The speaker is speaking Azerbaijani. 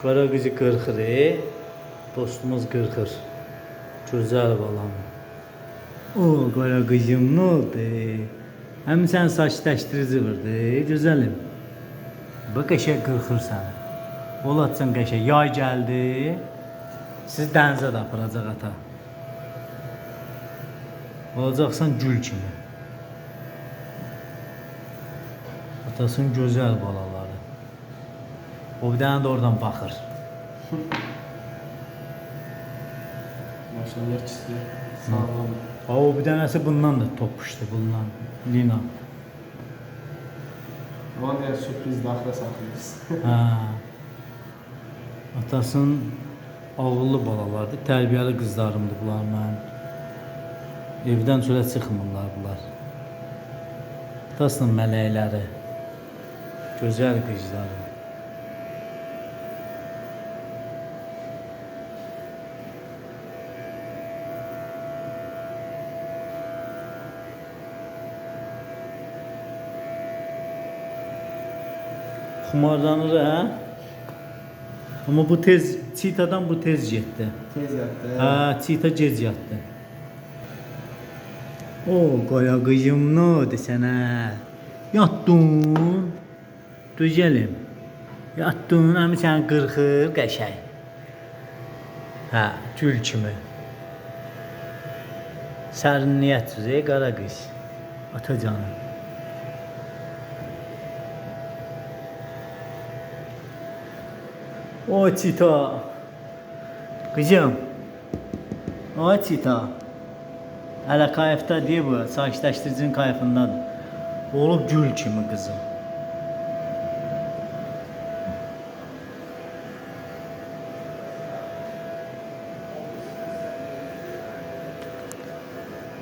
Qara qızı qırxır, dostumuz qırxır. Gözəl balam. O, qara qızım, nə oldu? Həm sən saç təşdirici vurdu, gözəlim. Bax, qəşəng qırxır səni. Olatsan qəşəng, yay gəldi. Siz dənizə də aparacaq ata. Olacaqsan gül kimi. Atasının gözəl balaları. O bir dənə də oradan baxır. Maşallah çizdi. Sağlam. O bir dənəsi bundan da topuşdu, bundan. Lina. Aman diğer sürpriz daxila saxlayırız. Hə. Atasının ağıllı balalardır, tərbiyəli qızlarımdır bunlar mənim. Evdən çölə çıxmırlar bunlar. Atasının mələkləri. Gözəl qızları. Xumarlanır hə? Amma bu tez, çitadan bu tez getdi. Tez yatdı. Hə, çita gec yatdı. O, qaya qızım, nə oldu sənə? Yatdın. Düzəlim. Yatdın, əmi səni qırxır, qəşəng. Hə, gül kimi. Sərinliyyət üzə, qara qız. Ata canım. O çita. Kızım. O çita. Hələ kayıfda deyə bu, saç təşdiricinin kayıfındadır. Olub gül kimi qızım.